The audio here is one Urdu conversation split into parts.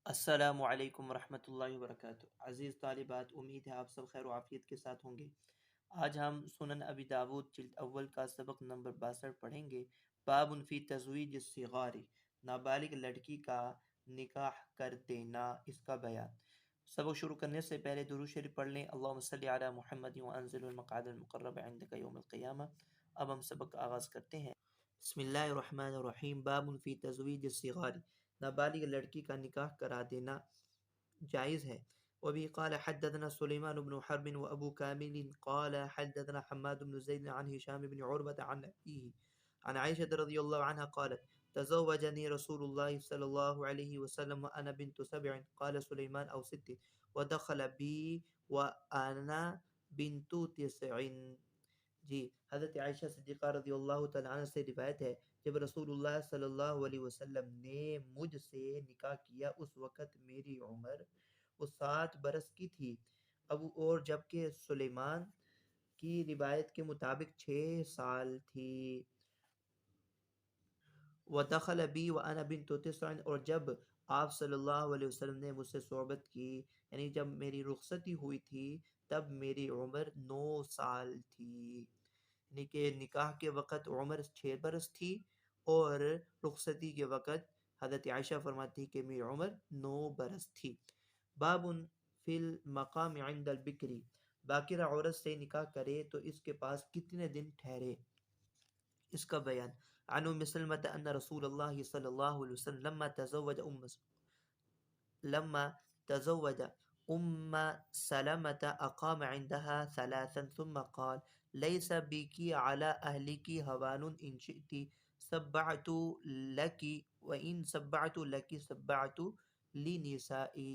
السلام علیکم ورحمۃ اللہ وبرکاتہ۔ عزیز طالبات، امید ہے آپ سب خیر و عافیت کے ساتھ ہوں گے۔ آج ہم سنن ابی داود جلد اول کا سبق نمبر 62 پڑھیں گے۔ باب فی تزویج الصغار، نابالغ لڑکی کا نکاح کر دینا، اس کا بیان۔ سبق شروع کرنے سے پہلے درود شریف پڑھ لیں۔ اللہم صلی علی محمد وانزل المقعد المقرب عندک یوم القیامہ۔ اب ہم سبق کا آغاز کرتے ہیں۔ بسم اللہ الرحمن الرحیم۔ باب فی تزویج الصغار، نابالغ لڑکی کا نکاح کرا دینا جائز ہے۔ وبه قال حدثنا سليمان بن حرب وابو كامل قال حدثنا حماد بن زيد عن هشام بن عروة عن أبيه عن عائشة رضي الله عنها قالت تزوجني رسول الله صلى الله عليه وسلم وأنا بنت 7، قال سليمان أو 6، ودخل بي وأنا بنت 9۔ جی، حضرت عائشہ صدیقہ رضی اللہ تعالیٰ عنہ سے روایت ہے، جب رسول اللہ صلی اللہ علیہ وسلم نے مجھ سے نکاح کیا اس وقت میری عمر 7 برس کی تھی۔ اور جبکہ سلیمان کی روایت کے مطابق 6 سال تھی۔ وَدَخَلَ بِي وَأَنَا بِنْتُ 9، اور جب آپ صلی اللہ علیہ وسلم نے مجھ سے صحبت کی، یعنی جب میری رخصتی ہوئی تھی تب میری عمر 9 سال تھی۔ یعنی کہ نکاح کے وقت عمر 6 برس تھی اور رخصتی کے وقت حضرت عائشہ فرماتی کہ میری عمر 9 برس تھی۔ باب فی المقام عند البکری، باکرہ عورت سے نکاح کرے تو اس کے پاس کتنے دن ٹھہرے، اس کا بیان۔ عن ام سلمۃ ان رسول اللہ صلی اللہ علیہ وسلم لما تزوج ام سلمۃ اقام عندها 3 ثم قال ليس بك على اهلك هوان ان شئت سبعت لك وان سبعت لك سبعت لنسائي۔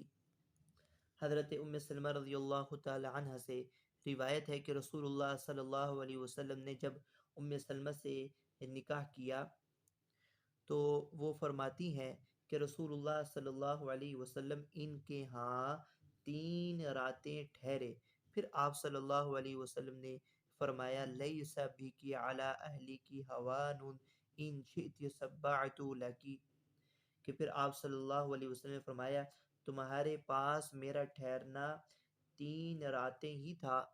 حضرت ام سلمہ رضی اللہ تعالی عنہ سے روایت ہے کہ رسول اللہ صلی اللہ علیہ وسلم نے جب ام سلمہ سے نکاح کیا تو وہ فرماتی ہیں کہ رسول اللہ صلی اللہ علیہ وسلم ان کے ہاں 3 راتیں ٹھہرے۔ پھر آپ صلی اللہ علیہ وسلم نے فرمایا لیس بکی علی اہلکی ہوان ان شئت سبعت لکی، کہ پھر آپ صلی اللہ علیہ وسلم نے فرمایا تمہارے پاس میرا ٹھہرنا 3 راتیں ہی تھا۔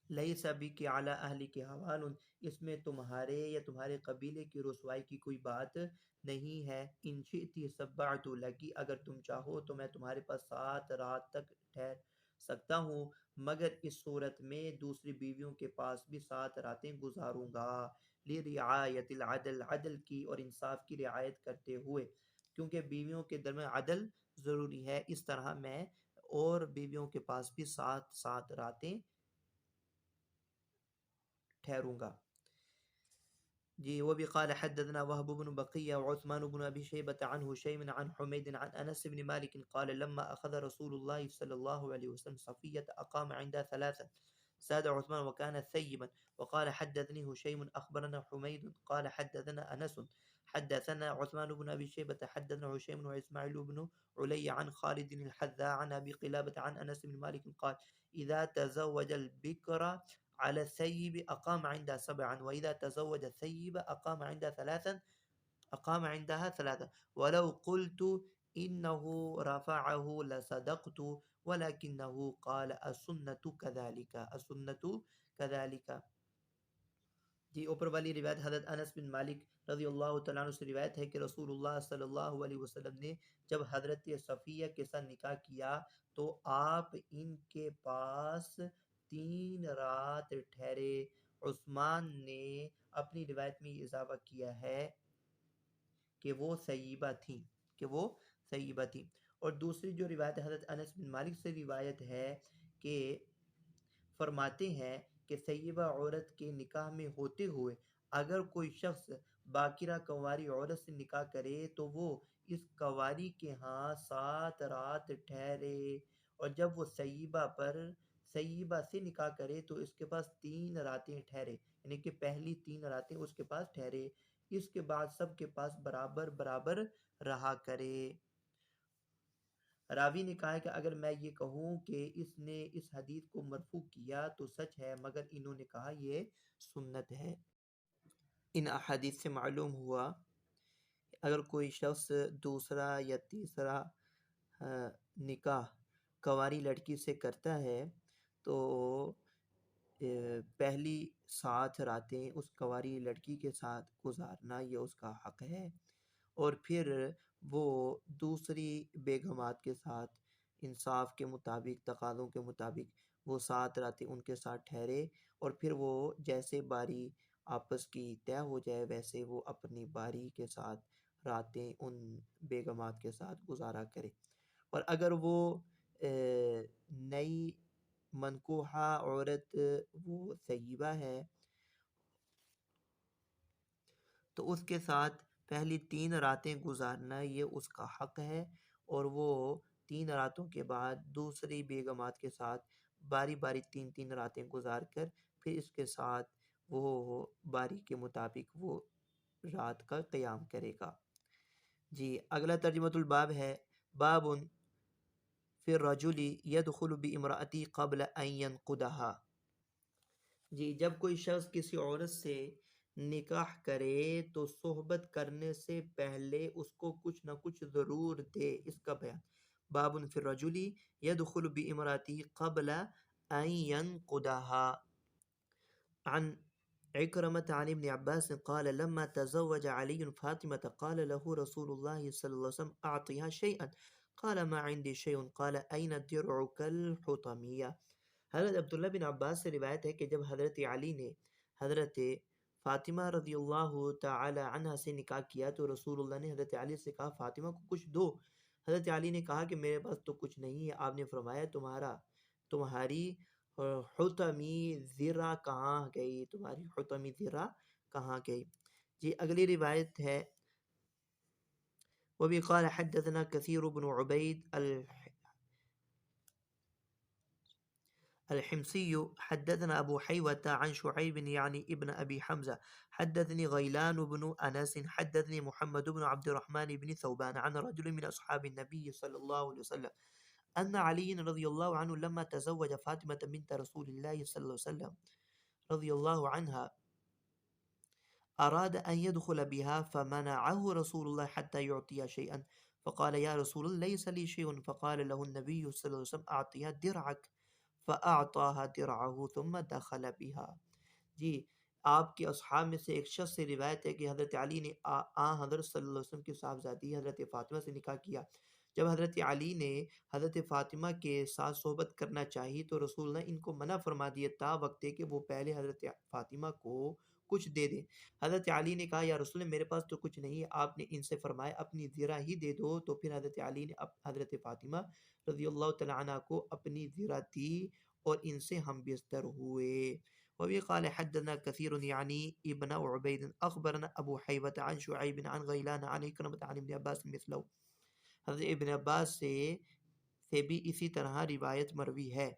لیس بکی علی اہلک ہوان، اس میں تمہارے یا تمہارے قبیلے کی رسوائی کی کوئی بات نہیں ہے۔ ان شئت سبعت لکی، اگر تم چاہو تو میں تمہارے پاس 7 رات تک ٹھہر سکتا ہوں، مگر اس صورت میں دوسری بیویوں کے پاس بھی 7 راتیں گزاروں گا۔ لرعایت العدل، عدل کی اور انصاف کی رعایت کرتے ہوئے، کیونکہ بیویوں کے درمیان عدل ضروری ہے، اس طرح میں اور بیویوں کے پاس بھی 7 راتیں ٹھہروں گا۔ جی، وہ بھی قال حدثنا وهب بن بقية وعثمان بن أبي شيبة عن هشيم عن حميد عن أنس بن مالك قال لما أخذ رسول الله صلى الله عليه وسلم صفية أقام عندها 3، زاد عثمان وكان ثيبا، وقال حدثني هشيم أخبرنا حميد قال حدثنا أنس حدثنا عثمان بن أبي شيبة حدثنا هشيم وإسماعيل بن علي عن خالد الحذاء عن أبي قلابة عن أنس بن مالك قال إذا تزوج البكر على الثيب أقام عندها 7، وإذا تزوج الثيب أقام عندها 3 أقام عندها 3، ولو قلت إنه رفعه لصدقت ولكنه قال السنة كذلك السنة كذلك۔ جی، اوپر والی روایت حضرت انس بن مالک رضی اللہ تعالیٰ عنہ سے روایت ہے کہ رسول اللہ صلی اللہ علیہ وسلم نے جب حضرت صفیہ کے ساتھ نکاح کیا تو آپ ان کے پاس 3 رات ٹھہرے۔ عثمان نے اپنی روایت میں اضافہ کیا ہے کہ وہ سیبہ تھیں، اور دوسری جو روایت حضرت انس بن مالک سے روایت ہے کہ فرماتے ہیں کہ سیبہ عورت کے نکاح میں ہوتے ہوئے اگر کوئی شخص باکرہ کنواری عورت سے نکاح کرے تو وہ اس کنواری کے ہاں 7 رات ٹھہرے، اور جب وہ سیبہ سے نکاح کرے تو اس کے پاس 3 راتیں ٹھہرے، یعنی کہ پہلی 3 راتیں اس کے پاس ٹھہرے، اس کے بعد سب کے پاس برابر رہا کرے۔ راوی نے کہا کہ اگر میں یہ کہوں کہ اس نے اس حدیث کو مرفوع کیا تو سچ ہے، مگر انہوں نے کہا یہ سنت ہے۔ ان احادیث سے معلوم ہوا اگر کوئی شخص دوسرا یا تیسرا نکاح کنواری لڑکی سے کرتا ہے تو پہلی 7 راتیں اس کنواری لڑکی کے ساتھ گزارنا یہ اس کا حق ہے، اور پھر وہ دوسری بیگمات کے ساتھ انصاف کے مطابق، تقاضوں کے مطابق وہ 7 راتیں ان کے ساتھ ٹھہرے، اور پھر وہ جیسے باری آپس کی طے ہو جائے ویسے وہ اپنی باری کے ساتھ راتیں ان بیگمات کے ساتھ گزارا کرے۔ اور اگر وہ نئی منکوحہ عورت وہ طیبہ ہے تو اس کے ساتھ پہلی 3 راتیں گزارنا یہ اس کا حق ہے، اور وہ 3 راتوں کے بعد دوسری بیگمات کے ساتھ باری باری 3 راتیں گزار کر پھر اس کے ساتھ وہ باری کے مطابق وہ رات کا قیام کرے گا۔ جی اگلا ترجمۃ الباب ہے، باب فی الرجل یدخل بامرأتی قبل ان ینقدہا۔ جی جب کوئی شخص کسی عورت سے نکاح کرے تو صحبت کرنے سے پہلے اس کو کچھ نہ کچھ ضرور دے، اس کا بیان۔ باب فی الرجل یدخل بامرأتی قبل ان ینقدہا، عن عكرمة عن ابن عباس قال لما تزوج علي فاطمة قال له رسول الله صلى الله عليه وسلم أعطيها شيئا، قال ما عندي شيء، قال أين درعك الحطمية۔ حضرت عبداللہ بن عباس سے روایت ہے کہ جب حضرت علی نے حضرت فاطمہ رضی اللہ تعالی عنہ سے نکاح کیا تو رسول اللہ نے حضرت علی سے کہا فاطمہ کو کچھ دو۔ حضرت علی نے کہا کہ میرے پاس تو کچھ نہیں ہے۔ آپ نے فرمایا تمہاری حطمی زرہ کہاں گئی، تمہاری حطمی زرہ کہاں گئی۔ جی اگلی روایت ہے، وبی قال حدثنا کثیر بن عبید الحمصي حدثنا أبو حيوة عن شعيب يعني ابن أبي حمزة حدثني غيلان بن أنس حدثني محمد بن عبد الرحمن بن ثوبان عن رجل من أصحاب النبي صلى الله عليه وسلم أن علي رضي الله عنه لما تزوج فاطمة بنت رسول الله صلى الله عليه وسلم رضي الله عنها أراد أن يدخل بها فمنعه رسول الله حتى يعطيها شيئا، فقال يا رسول الله ليس لي شيء، فقال له النبي صلى الله عليه وسلم أعطيها درعك، فأعطاها درعه ثم دخل بها۔ جی آپ کے اصحاب میں سے ایک شخص سے روایت ہے کہ حضرت علی نے حضرت صلی اللہ علیہ وسلم کی صاحبزادی حضرت فاطمہ سے نکاح کیا۔ جب حضرت علی نے حضرت فاطمہ کے ساتھ صحبت کرنا چاہی تو رسول اللہ نے ان کو منع فرما دیا تا وقت کہ وہ پہلے حضرت فاطمہ کو کچھ دے دیں۔ حضرت علی نے کہا یا رسول اللہ میرے پاس تو کچھ نہیں ہے۔ آپ نے ان سے فرمایا اپنی زرہ ہی دے دو، تو پھر حضرت علی نے حضرت فاطمہ رضی اللہ تعالیٰ عنہ کو اپنی زرہ دی اور ان سے ہم بستر ہوئے۔ وبه قال حدثنا كثير يعني ابن عبيد اخبرنا ابو حيوة عن شعيب عن غيلان عن إكرمة عن ابن عباس مثله۔ حضرت ابن عباس سے بھی اسی طرح روایت مروی ہے۔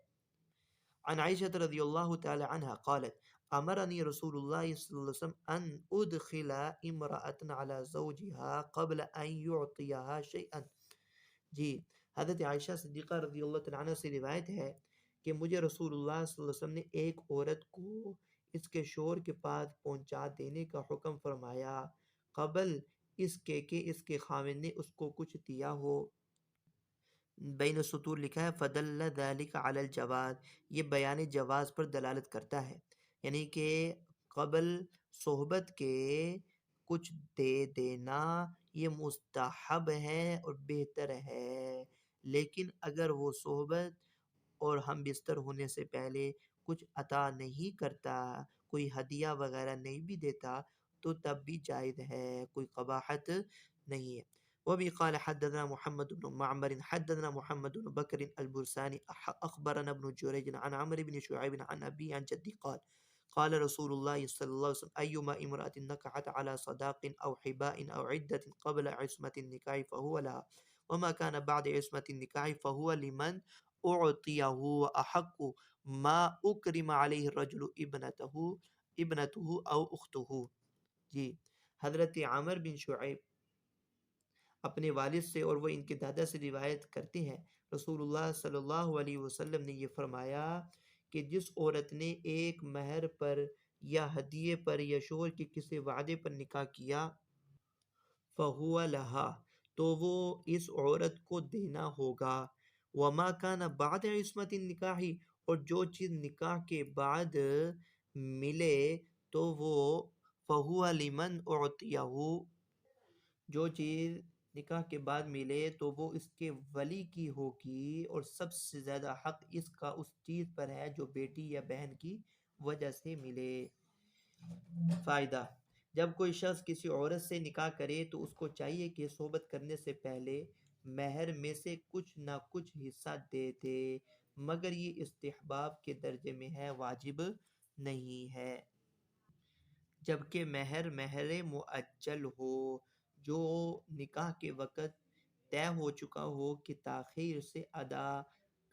عن عائشة رضی اللہ تعالی عنہ قالت امرني رسول الله صلی اللہ علیہ وسلم ان ادخل امرأة على زوجها قبل ان يعطيها شيئا۔ جی حضرت عائشہ صدیقہ رضی اللہ تعالی عنہ سے روایت ہے کہ مجھے رسول اللہ صلی اللہ علیہ وسلم نے ایک عورت کو اس کے شوہر کے پاس پہنچا دینے کا حکم فرمایا قبل اس کے کہ اس کے خاوند نے اس کو کچھ دیا ہو۔ بین السطور لکھا ہے فدل ذلك علی الجواز، یہ بیان جواز پر دلالت کرتا ہے، یعنی کہ قبل صحبت کے کچھ دے دینا یہ مستحب ہے اور بہتر ہے، لیکن اگر وہ صحبت اور ہم بستر ہونے سے پہلے کچھ عطا نہیں کرتا، کوئی ہدیہ وغیرہ نہیں بھی دیتا تو تب بھی جائز ہے، کوئی قباحت نہیں ہے۔ وبه قال حدثنا محمد بن معمر حدثنا محمد بن بكر البرساني أخبرنا ابن جريج عن عمرو بن شعيب عن أبي عن جدي قال قال رسول الله صلى الله عليه وسلم أيما امرأة نكحت على صداق أو حباء أو عدة قبل عصمة النكاح فهو لها، وما كان بعد عصمة النكاح فهو لمن أعطيه، وأحق ما أكرم عليه الرجل ابنته أو أخته۔ جی حضرت عامر بن شعیب اپنے والد سے اور وہ ان کے دادا سے روایت کرتے ہیں رسول اللہ صلی اللہ علیہ وسلم نے یہ فرمایا کہ جس عورت نے ایک مہر پر یا ہدیے پر یا شوہر کے کسی وعدے پر نکاح کیا فہو لہا، تو وہ اس عورت کو دینا ہوگا۔ وما کان بعد عصمت النکاح، اور جو چیز نکاح کے بعد ملے تو وہ فہو لمن اعطیہ، جو چیز نکاح کے بعد ملے تو وہ اس کے ولی کی ہوگی، اور سب سے زیادہ حق اس کا اس چیز پر ہے جو بیٹی یا بہن کی وجہ سے ملے۔ فائدہ: جب کوئی شخص کسی عورت سے نکاح کرے تو اس کو چاہیے کہ صحبت کرنے سے پہلے مہر میں سے کچھ نہ کچھ حصہ دے دے، مگر یہ استحباب کے درجے میں ہے، واجب نہیں ہے۔ جبکہ مہر مہر معجل ہو، جو نکاح کے وقت طے ہو چکا ہو کہ تاخیر سے ادا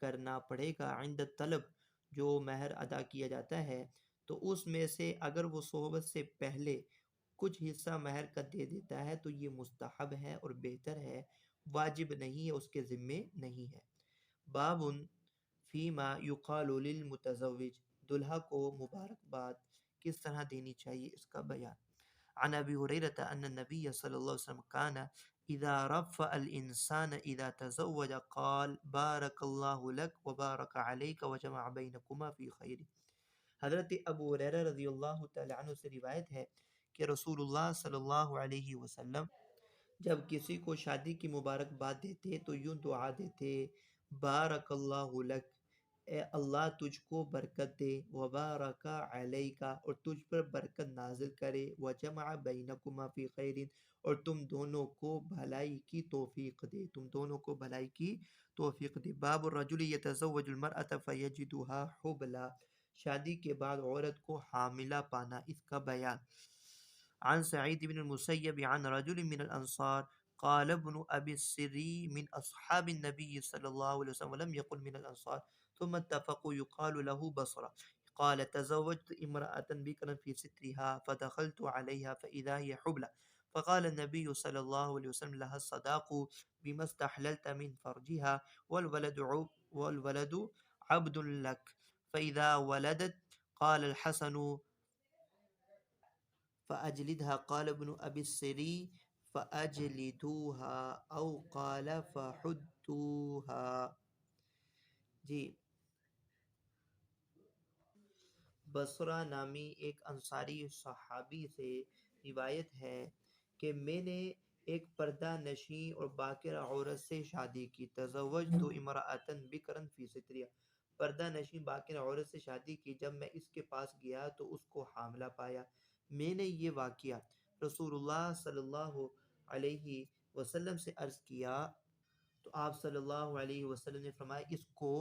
کرنا پڑے گا عند طلب، جو مہر ادا کیا جاتا ہے، تو اس میں سے اگر وہ صحبت سے پہلے کچھ حصہ مہر کا دے دیتا ہے تو یہ مستحب ہے اور بہتر ہے، واجب نہیں ہے، اس کے ذمے نہیں ہے۔ باب فیما یقال للمتزوج، دلہا کو مبارکباد کس طرح دینی چاہیے، اس کا بیان۔ عن ابی ہریرہ ان النبی صلی اللہ علیہ وسلم کان اذا رفع الانسان اذا تزوج قال بارک اللہ لک وبارک علیک وجمع بینکما فی خیر۔ حضرت ابو ہریرہ رضی اللہ تعالی عنہ سے روایت ہے کہ رسول اللہ صلی اللہ علیہ وسلم جب کسی کو شادی کی مبارکباد دیتے تو یوں دعا دیتے: بارک اللہ لک، اے اللہ تجھ کو برکت دے، وبارک علیکا، اور تجھ پر برکت نازل کرے، وجمع بینکما فی خیر، اور تم دونوں کو بھلائی کی توفیق دے، تم دونوں کو بھلائی کی توفیق دے۔ باب الرجل یتزوج المرأة فیجدها حبلا، شادی کے بعد عورت کو حاملہ پانا، اس کا بیان۔ عن سعید بن المسیب عن رجل من الانصار قال ابن ابي السري من اصحاب النبي صلى الله عليه وسلم ولم يقل من الانصار ثم اتفقوا يقال له بصرة قال تزوجت امرأة بكرا في سترها فدخلت عليها فإذا هي حبلى فقال النبي صلى الله عليه وسلم لها الصداق بما استحللت من فرجها والولد عبد لك فإذا ولدت قال الحسن فأجلدها، قال ابن أبي السري فأجلدوها، أو قال فحدوها۔ جی، بصرہ نامی ایک انصاری صحابی سے روایت ہے کہ میں نے ایک پردہ نشین اور باکرہ عورت سے شادی کی، تزوجت امرأة بکرا فی ستریہ، پردہ نشین باکرہ عورت سے شادی کی، جب میں اس کے پاس گیا تو اس کو حاملہ پایا۔ میں نے یہ واقعہ رسول اللہ صلی اللہ علیہ وسلم سے عرض کیا تو آپ صلی اللہ علیہ وسلم نے فرمایا اس کو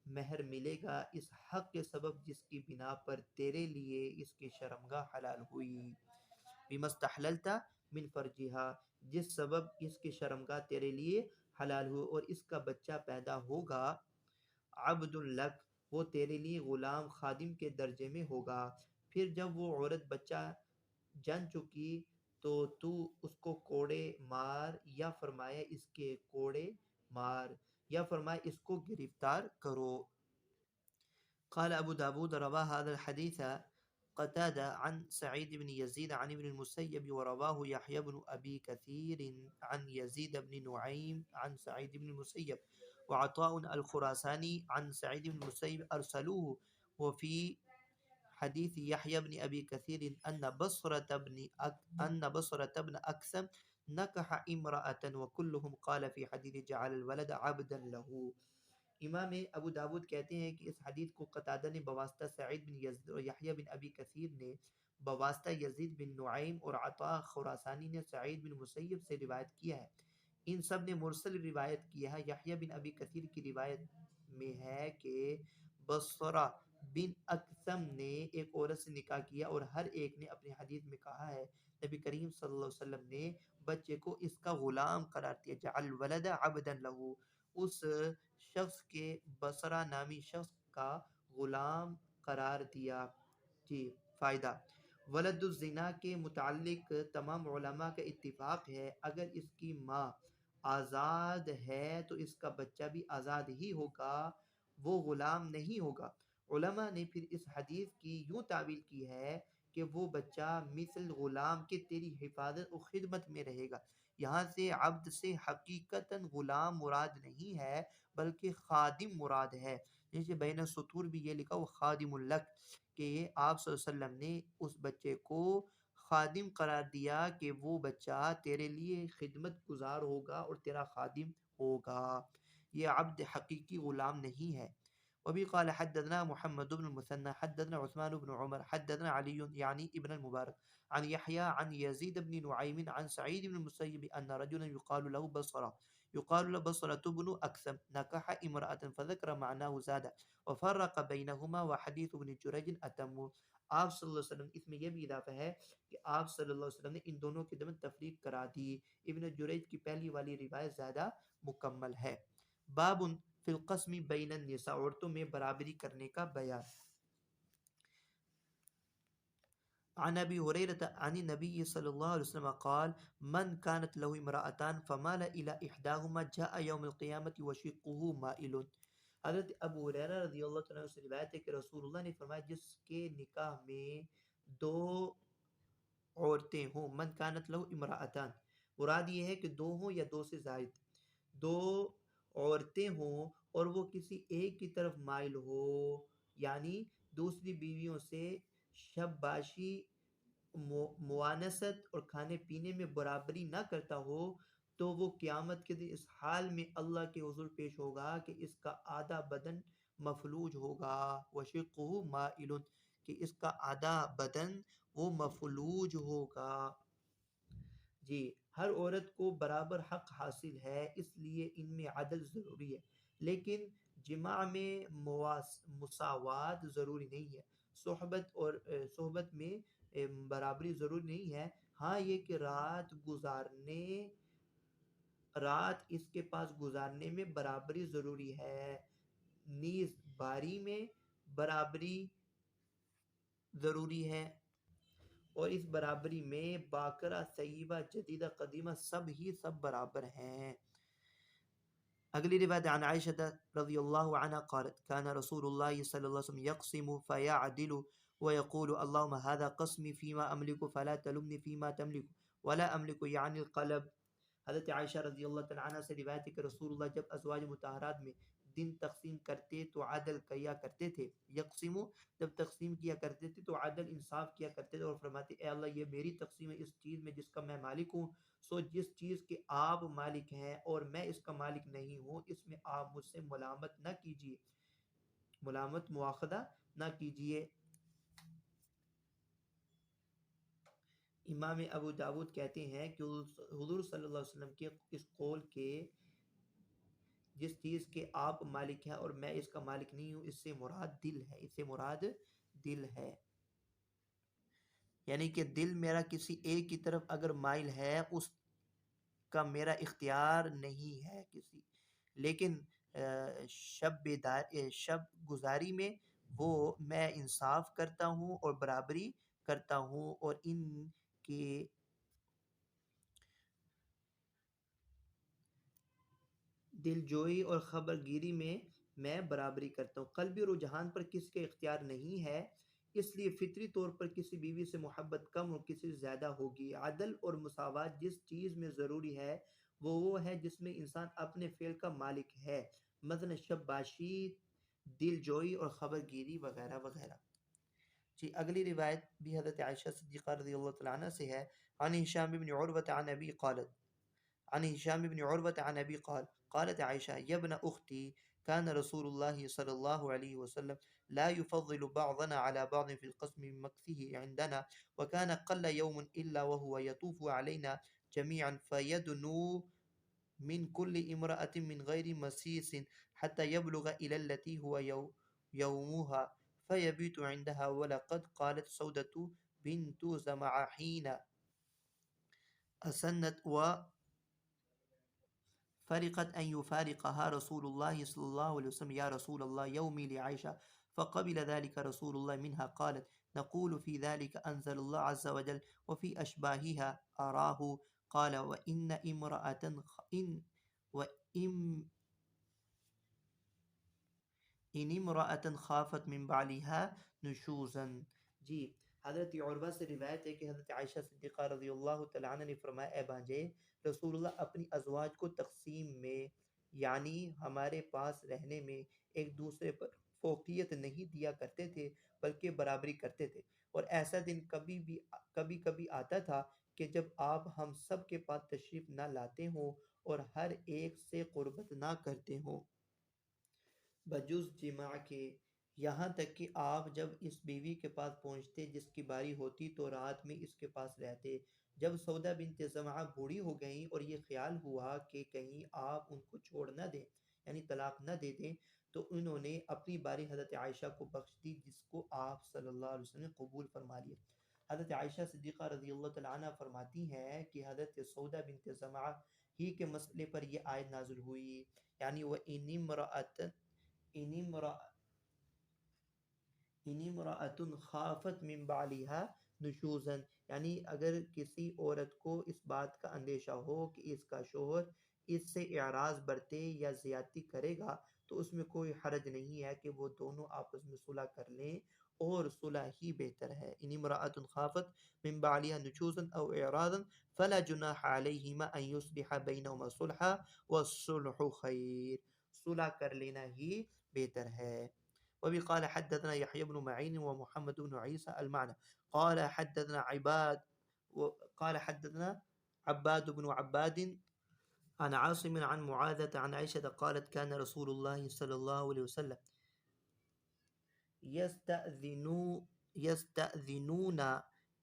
مہر ملے گا اس حق کے سبب جس کی بنا پر تیرے لیے اس کی شرمگاہ حلال ہوئی، بما استحللت من فرجها، جس سبب اس کی شرمگاہ تیرے لیے حلال ہوئی، اور اس کا بچہ پیدا ہوگا عبد لک، وہ تیرے لیے غلام خادم کے درجے میں ہوگا۔ پھر جب وہ عورت بچہ جن چکی تو اس کو کوڑے مار، یا فرمایا اس کے کوڑے مار، یا فرمایا اس کو گرفتار کرو۔ قال ابو داود رواه هذا الحديث قتادة عن سعيد بن يزيد عن ابن المسيب، ورواه يحيى بن أبي كثير عن يزيد بن نعيم عن سعيد بن المسيب، وعطاء الخراساني عن سعيد بن المسيب أرسلوه، وفي حديث يحيى بن أبي كثير أن بصرة بن أكثم نكح امرأة، وكلهم قال في حديث جعل الولد عبدا له۔ امام ابو داود کہتے ہیں کہ اس حدیث کو قتادہ نے بواسطہ سعید بن یزید اور یحییٰ بن ابی کثیر نے بواسطہ یزید بن نعیم اور عطا خراسانی نے سعید بن مسیب سے روایت کیا ہے۔ ان سب نے مرسل روایت کیا ہے۔ یحییٰ بن ابی کثیر کی روایت میں ہے کہ بصرہ بن اکثم نے ایک عورت سے نکاح کیا، اور ہر ایک نے اپنی حدیث میں کہا ہے نبی کریم صلی اللہ علیہ وسلم نے بچے کو اس کا غلام قرار دیا، جعل ولد عبدا لہو، اس شخص کے بصرہ نامی شخص کا غلام قرار دیا۔ جی، فائدہ: ولد الزنا کے متعلق تمام علماء کا اتفاق ہے، اگر اس کی ماں آزاد ہے تو اس کا بچہ بھی آزاد ہی ہوگا، وہ غلام نہیں ہوگا۔ علماء نے پھر اس حدیث کی یوں تعویل کی ہے کہ وہ بچہ مثل غلام کے تیری حفاظت و خدمت میں رہے گا، یہاں سے عبد سے حقیقتاً غلام مراد نہیں ہے بلکہ خادم مراد ہے. جیسے بین السطور بھی یہ لکھا وہ خادم الک، کہ آپ صلی اللہ علیہ وسلم نے اس بچے کو خادم قرار دیا کہ وہ بچہ تیرے لیے خدمت گزار ہوگا اور تیرا خادم ہوگا. یہ عبد حقیقی غلام نہیں ہے. وبه قال حدثنا محمد بن المثنى حدثنا عثمان بن عمر حدثنا علي يعني ابن المبارك عن يحيى عن يزيد بن نعيم عن سعيد بن المسيب أن رجلا يقال له بصرة بن أكثم نكح امرأة فذكر معناه زاد وفرق بينهما وحديث ابن جريج أتم. آپ صلی اللہ علیہ وسلم، اس میں یہ بھی اضافہ ہے کہ آپ صلی اللہ علیہ وسلم نے ان دونوں کے درمیان تفریق کرا دی. ابن جریج کی پہلی والی روایت زیادہ مکمل ہے. باب فی القسم بین النساء، عورتوں میں برابری کرنے کا بیان. عن ابی ہریرہ عن النبی صلی اللہ علیہ وسلم قال من كانت له امرأتان فمال الى احداهما جاء يوم القیامة وشقه مائل. حضرت ابو ہریرہ رضی اللہ تعالیٰ عنہ سے روایت ہے کہ رسول اللہ نے فرمایا جس کے نکاح میں دو عورتیں ہوں، من کانت لہو امرأتان، مراد یہ ہے کہ دو ہوں یا دو سے زائد، دو عورتیں ہوں اور وہ کسی ایک کی طرف مائل ہو، یعنی دوسری بیویوں سے شب باشی، موانست اور کھانے پینے میں برابری نہ کرتا ہو، تو وہ قیامت کے دن اس حال میں اللہ کے حضور پیش ہوگا کہ اس کا آدھا بدن مفلوج ہوگا. وشقہ مائل، کہ اس کا آدھا بدن وہ مفلوج ہوگا. جی، ہر عورت کو برابر حق حاصل ہے، اس لیے ان میں عدل ضروری ہے، لیکن جماع میں مساوات ضروری نہیں ہے. صحبت میں برابری ضروری نہیں ہے. ہاں یہ کہ رات اس کے پاس گزارنے میں برابری ضروری ہے، نیز باری میں برابری ضروری ہے، اور اس برابری میں باکرہ طیبہ جدیدہ قدیمہ سب برابر ہیں. اگلی روایت عن عائشہ رضی اللہ عنہ قالت كان رسول اللہ صلی اللہ علیہ وسلم يقسم فيعدل ويقول اللهم هذا قسمي فيما املك فلا تلمني فيما تملك ولا املك يعني القلب. حضرت عائشہ رضی اللہ تعالیٰ عنہ سے روایت ہے کہ رسول اللہ جب ازواج مطہرات میں دن تقسیم کرتے تو عدل کیا کرتے تھے. یقسمو، جب تقسیم کیا کرتے تھے تو عدل انصاف کیا کرتے تھے اور فرماتے اے اللہ یہ میری تقسیم ہے اس چیز میں جس کا میں مالک ہوں، سو جس چیز کے آپ مالک ہیں اور میں اس کا مالک نہیں ہوں اس میں آپ مجھ سے ملامت نہ کیجیے، ملامت مواخذہ نہ کیجیے. امام ابو داود کہتے ہیں کہ حضور صلی اللہ علیہ وسلم کے اس قول کے جس چیز کے آپ مالک ہیں اور میں اس کا مالک نہیں ہوں، اس سے مراد دل ہے. یعنی کہ دل میرا کسی ایک کی طرف اگر مائل ہے اس کا میرا اختیار نہیں ہے کسی، لیکن شب گزاری میں وہ میں انصاف کرتا ہوں اور برابری کرتا ہوں، اور ان کے دل جوئی اور خبر گیری میں برابری کرتا ہوں. قلبی رجحان پر کس کے اختیار نہیں ہے، اس لیے فطری طور پر کسی بیوی سے محبت کم اور کسی سے زیادہ ہوگی. عدل اور مساوات جس چیز میں ضروری ہے وہ ہے جس میں انسان اپنے فعل کا مالک ہے، مثلا شب باشی، دل جوئی اور خبر گیری وغیرہ وغیرہ. جی، اگلی روایت بھی حضرت عائشہ صدیقہ رضی اللہ تعالیٰ عنہ سے ہے. عن ہشام بن عروة عن ابی قالت عن هشام بن عروة عن أبي قال قالت عائشة يا ابن أختي كان رسول الله صلى الله عليه وسلم لا يفضل بعضنا على بعض في القسم من مكثه عندنا وكان قل يوم إلا وهو يطوف علينا جميعا فيدنو من كل امرأة من غير مسيس حتى يبلغ إلى التي هو يومها فيبيت عندها. ولقد قالت سودة بنت زمع حين أسنت فرقت أن يفارقها رسول الله صلى الله عليه وسلم يا رسول الله يومي لعائشة فقبل ذلك رسول الله منها. قالت نقول في ذلك أنزل الله عز وجل وفي أشباهها أراه. قال وإن امرأة خافت من بعلها نشوزا. جی، حضرت عروہ سے روایت ہے کہ حضرت عائشہ صدیقہ رضی اللہ تعالیٰ عنہ نے فرمایا، اے بانجے، رسول اللہ اپنی ازواج کو تقسیم میں، یعنی ہمارے پاس رہنے میں، ایک دوسرے پر فوقیت نہیں دیا کرتے تھے بلکہ برابری کرتے تھے، اور ایسا دن کبھی کبھی آتا تھا کہ جب آپ ہم سب کے پاس تشریف نہ لاتے ہوں اور ہر ایک سے قربت نہ کرتے ہوں بجز جماع کے، یہاں تک کہ آپ جب اس بیوی کے پاس پہنچتے جس کی باری ہوتی تو رات میں اس کے پاس رہتے۔ جب سودا بنت زمعہ بوڑھی ہو گئیں اور یہ خیال ہوا کہ کہیں آپ ان کو چھوڑ نہ دیں، یعنی طلاق نہ دے دیں، تو انہوں نے اپنی باری حضرت عائشہ کو بخش دی، جس کو آپ صلی اللہ علیہ وسلم نے قبول فرما لیا۔ حضرت عائشہ صدیقہ رضی اللہ تعالیٰ عنہ فرماتی ہیں کہ حضرت سودا بنت زمعہ ہی کے مسئلے پر یہ آیت نازل ہوئی، یعنی وہ انہی مرأتن خافت من بعلیہا نشوزن، یعنی اگر کسی عورت کو اس بات کا اندیشہ ہو کہ اس کا شوہر اس سے اعراض برتے یا زیادتی کرے گا تو اس میں کوئی حرج نہیں ہے کہ وہ دونوں آپس میں صلح کر لیں، اور صلح ہی بہتر ہے۔ ان امرأۃ خافت من بعلیہا نشوزا او اعراضا فلا جناح علیہما ان یصلحا بینہما صلحا والصلح خیر، صلح کر لینا ہی بہتر ہے۔ وبه قال حدثنا يحيى بن معين ومحمد بن عيسى المعنى قال حدثنا عباد بن عباد عن عاصم عن معاذة عن عائشة قالت كان رسول الله صلى الله عليه وسلم يستأذنون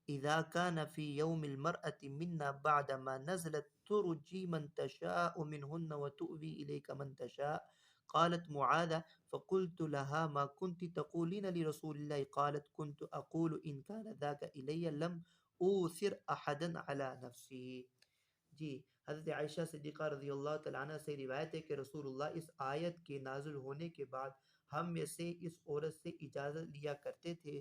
إذا كان في يوم المرأة منا بعدما نزلت ترجي من تشاء منهن وتؤوي إليك من تشاء. قالت معاذة فقلت لها ما كنت تقولين لرسول الله؟ قالت كنت أقول إن كان ذاك إلي لم أوثر أحدا على نفسي. جی، حضرت عائشہ صدیقہ رضی اللہ تعالیٰ عنہ سے روایت ہے کہ رسول اللہ اس آیت کے نازل ہونے کے بعد ہم میں سے اس عورت سے اجازت لیا کرتے تھے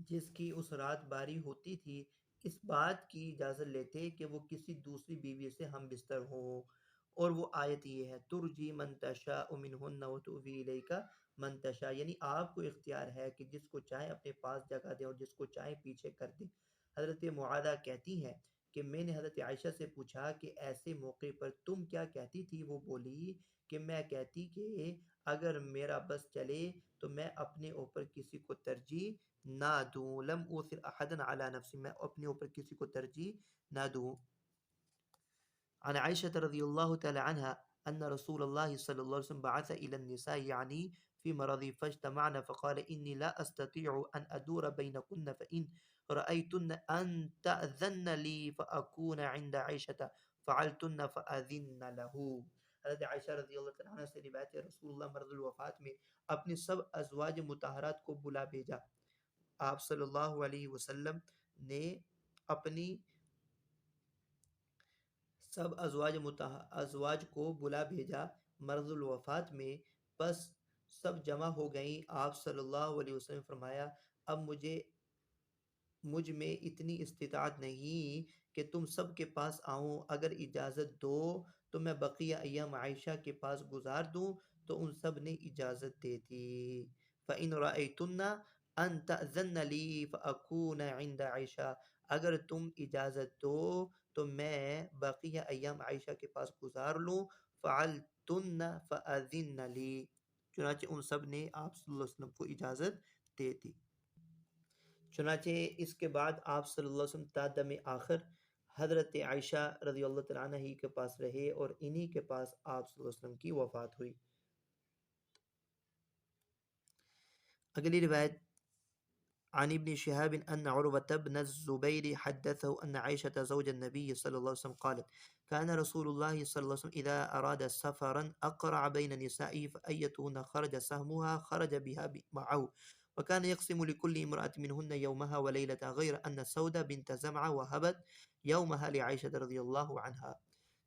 جس کی اس رات باری ہوتی تھی، اس بات کی اجازت لیتے کہ وہ کسی دوسری بیوی سے ہم بستر ہوں، اور وہ آیت یہ ہے ترجی من تشاء منہن وتؤوی الیک من تشاء، یعنی آپ کو اختیار ہے کہ جس کو چاہے اپنے پاس جگہ دیں اور جس کو چاہے پیچھے کر دیں۔ حضرت معاذہ کہتی ہیں کہ میں نے حضرت عائشہ سے پوچھا کہ ایسے موقع پر تم کیا کہتی تھی؟ وہ بولی کہ میں کہتی کہ اگر میرا بس چلے تو میں اپنے اوپر کسی کو ترجیح نہ دوں، لم اوثر احدا علی نفسی، میں اپنے اوپر کسی کو ترجیح نہ دوں۔ عن عائشة رضي الله تعالى عنها أن رسول الله صلى الله عليه وسلم بعث إلى النساء يعني في مرضي فاجتمعنا فقال إني لا أستطيع أن أدور بينكن فإن رأيتن أن تأذن لي فأكون عند عائشة فعلتن فأذن له۔ حضرت عائشہ رضی اللہ تعالیٰ عنہ سے روایت ہے رسول اللہ مرض الوفات میں اپنی سب ازواج مطہرات کو بلا بھیجا۔ آپ صلی اللہ علیہ وسلم نے اپنی سب ازواج کو بلا بھیجا مرض الوفات میں، پس سب جمع ہو گئیں۔ آپ صلی اللہ علیہ وسلم فرمایا اب مجھ میں اتنی استطاعت نہیں کہ تم سب کے پاس آؤں، اگر اجازت دو تو میں بقیہ ایام عائشہ کے پاس گزار دوں، تو ان سب نے اجازت دے دی۔ فَإِنْ رَأَيْتُنَّ أَن تَأْذَنَّ لِي فَأَكُونَ عِنْدَ عائشہ، اگر تم اجازت دو تو میں بقیہ ایام عائشہ کے پاس گزار لوں، فَعَلْتُنَّ فَأَذِنَّ لِي، چنانچہ ان سب نے آپ صلی اللہ علیہ وسلم کو اجازت دے دی۔ چنانچہ اس کے بعد آپ صلی اللہ علیہ وسلم تا دم آخر حضرت عائشہ رضی اللہ تعالیٰ عنہ ہی کے پاس رہے اور انہی کے پاس آپ صلی اللہ علیہ وسلم کی وفات ہوئی۔ اگلی روایت عن ابن شهاب أن عروة بن الزبير حدثه أن عائشة زوج النبي صلى الله عليه وسلم قالت كان رسول الله صلى الله عليه وسلم إذا أراد سفرا أقرع بين نسائه فأيتهن خرج سهمها خرج بها معه، وكان يقسم لكل امرأة منهن يومها وليلتها، غير أن سودة بنت زمعة وهبت يومها لعائشة رضي الله عنها۔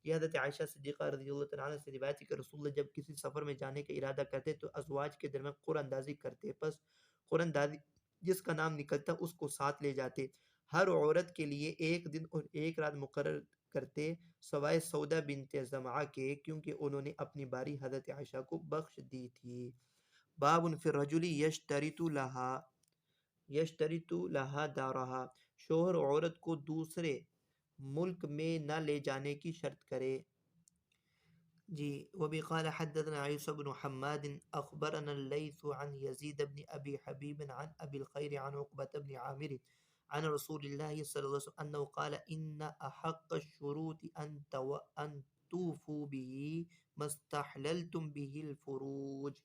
یہ حضرت عائشہ صدیقہ رضی اللہ تعالیٰ عنہ سے روایت ہے کہ رسول اللہ جب کسی سفر میں جانے کا ارادہ کرتے تو ازواج کے درمیان قرعہ اندازی کرتے، پس قرعہ اندازی جس کا نام نکلتا اس کو ساتھ لے جاتے، ہر عورت کے لیے ایک دن اور ایک رات مقرر کرتے سوائے سودا بنت زمعہ کے، کیونکہ انہوں نے اپنی باری حضرت عائشہ کو بخش دی تھی۔ باب فی الرجل یشترط لها، یشترط لہا دارہا، شوہر عورت کو دوسرے ملک میں نہ لے جانے کی شرط کرے۔ جی وبی قال حدثنا عیسی بن حماد اخبرنا اللیث عن یزید بن ابی حبیب عن ابی الخیر عن عقبۃ بن عامر عن رسول اللہ صلی اللہ علیہ وسلم انه قال ان احق الشروط ان توفوا به ما استحللتم به الفروج۔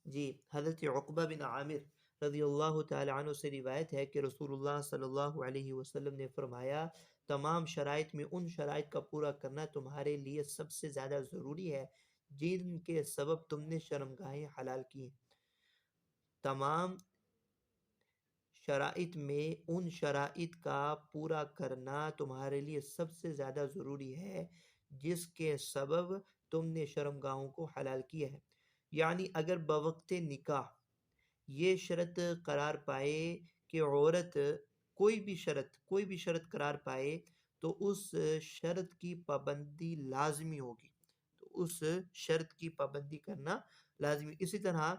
جی حضرت عقبہ بن عامر رضی اللہ تعالی عنہ سے روایت ہے کہ رسول اللہ صلی اللہ علیہ وسلم نے فرمایا تمام شرائط میں ان شرائط کا پورا کرنا تمہارے لیے سب سے زیادہ ضروری ہے جن کے سبب تم نے شرمگاہیں حلال کی ہیں۔ تمام شرائط میں ان شرائط کا پورا کرنا تمہارے لیے سب سے زیادہ ضروری ہے جس کے سبب تم نے شرمگاہوں کو حلال کیا ہے۔ یعنی اگر بوقت نکاح یہ شرط قرار پائے کہ عورت کوئی بھی شرط قرار پائے تو اس شرط کی پابندی لازمی ہوگی، تو اس شرط کی پابندی کرنا لازمی۔ اسی طرح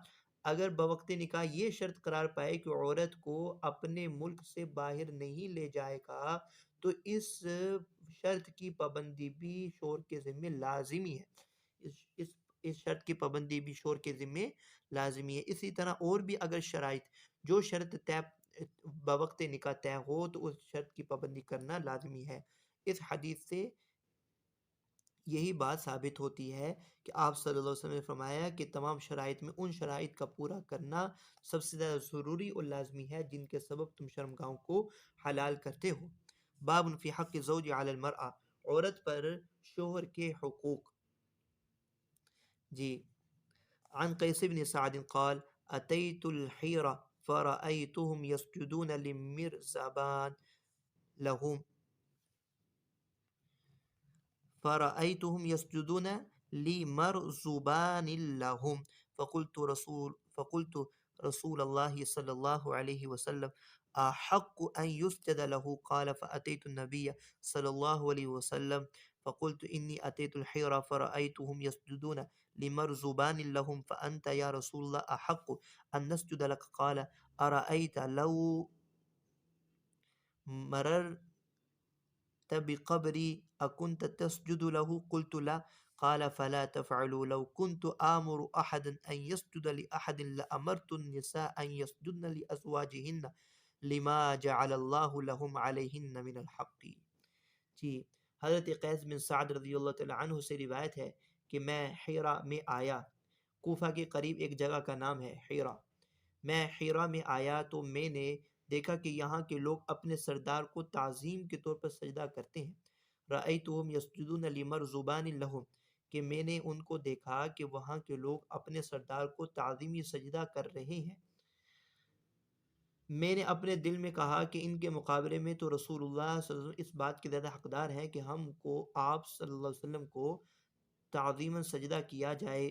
اگر بوقت نکاح یہ شرط قرار پائے کہ عورت کو اپنے ملک سے باہر نہیں لے جائے گا تو اس شرط کی پابندی بھی شوہر کے ذمہ لازمی ہے، اس شرط کی پابندی بھی شوہر کے ذمہ لازمی ہے۔ اسی طرح اور بھی اگر شرائط جو شرط طے بوقت نکاح طے ہو تو اس شرط کی پابندی کرنا لازمی ہے۔ اس حدیث سے یہی بات ثابت ہوتی ہے کہ آپ صلی اللہ علیہ وسلم نے فرمایا کہ تمام شرائط میں ان شرائط کا پورا کرنا سب سے زیادہ ضروری اور لازمی ہے جن کے سبب تم شرمگاہوں کو حلال کرتے ہو۔ باب فی حق الزوج علی المرأة، عورت پر شوہر کے حقوق۔ جی عن قیس بن سعد قال اتیت الحیرہ فرأیتهم یسجدون لمرزبان لهم فرأيتهم يسجدون لمرزبان لهم فقلت رسول الله صلى الله عليه وسلم أحق أن يسجد له قال فأتيت النبي صلى الله عليه وسلم فقلت إني أتيت الحيرة فرأيتهم يسجدون لمرزبان لهم فأنت يا رسول الله أحق أن نسجد لك قال أرأيت لو مرر بقبري أكنت تسجد له قلت لا قال فلا تفعلوا لو كنت آمر أحدا أن يسجد لأحد لأمرت النساء أن يسجدن لأزواجهن لما جعل الله لهم عليهن من الحق۔ جی حضرت قیس بن سعد رضی اللہ تعالی عنہ سے روایت ہے کہ میں حیرہ میں آیا، کوفہ کے قریب ایک جگہ کا نام ہے حیرہ۔ میں حیرہ میں آیا تو میں نے دیکھا کہ یہاں کے لوگ اپنے سردار کو تعظیم کے طور پر سجدہ کرتے ہیں۔ رأیتہم یسجدون لمرزبان لہم، کہ میں نے ان کو دیکھا کہ وہاں کے لوگ اپنے سردار کو تعظیمی سجدہ کر رہے ہیں۔ میں نے اپنے دل میں کہا کہ ان کے مقابلے میں تو رسول اللہ صلی اللہ علیہ وسلم اس بات کے زیادہ حقدار ہیں کہ ہم کو آپ صلی اللہ علیہ وسلم کو تعظیما سجدہ کیا جائے۔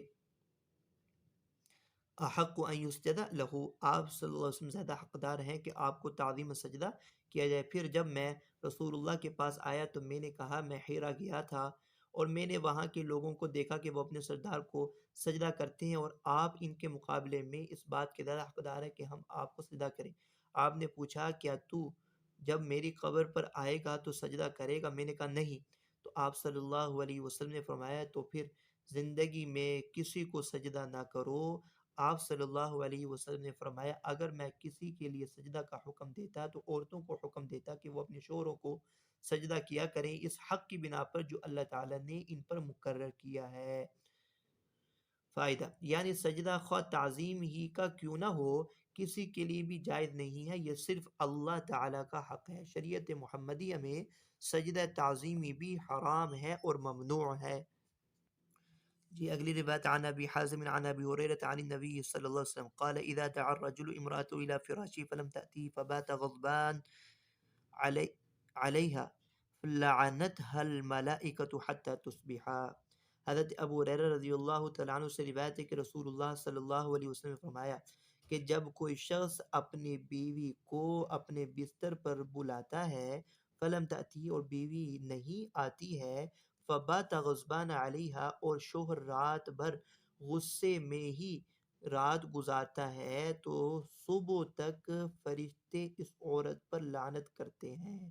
احق ان یسجد لہو، آپ صلی اللہ علیہ وسلم زیادہ حقدار ہیں کہ آپ کو تعظیم سجدہ کیا جائے۔ پھر جب میں رسول اللہ کے پاس آیا تو میں نے کہا میں حیرہ گیا تھا اور میں نے وہاں کے لوگوں کو دیکھا کہ وہ اپنے سردار کو سجدہ کرتے ہیں اور آپ ان کے مقابلے میں اس بات کے زیادہ حقدار ہے کہ ہم آپ کو سجدہ کریں۔ آپ نے پوچھا کیا تو جب میری قبر پر آئے گا تو سجدہ کرے گا؟ میں نے کہا نہیں۔ تو آپ صلی اللہ علیہ وسلم نے فرمایا تو پھر زندگی میں کسی کو سجدہ نہ کرو۔ آپ صلی اللہ علیہ وسلم نے فرمایا اگر میں کسی کے لیے سجدہ کا حکم دیتا تو عورتوں کو حکم دیتا کہ وہ اپنے شوہروں کو سجدہ کیا کریں اس حق کی بنا پر جو اللہ تعالیٰ نے ان پر مقرر کیا ہے۔ فائدہ یعنی سجدہ خواہ تعظیم ہی کا کیوں نہ ہو کسی کے لیے بھی جائز نہیں ہے، یہ صرف اللہ تعالیٰ کا حق ہے۔ شریعت محمدیہ میں سجدہ تعظیمی بھی حرام ہے اور ممنوع ہے۔ جی اگلی روایت عن ابی حازم عن ابی ہریرہ عن النبی صلی اللہ علیہ وسلم قال اذا دعا الرجل امرأته الى فراشه فلم تأتيه فبات غضبان علیها لعنتها الملائکة حتى تصبح۔ حضرت ابو ہریرہ رضی اللہ تعالیٰ عنہ سے روایت ہے کہ رسول اللہ صلی اللہ علیہ وسلم نے فرمایا کہ جب کوئی شخص اپنی بیوی کو اپنے بستر پر بلاتا ہے فلم تأتی اور بیوی نہیں آتی ہے فبات غضبان علیہا اور شوہر رات بھر غصے میں ہی رات گزارتا ہے تو صبح تک فرشتے اس عورت پر لعنت کرتے ہیں.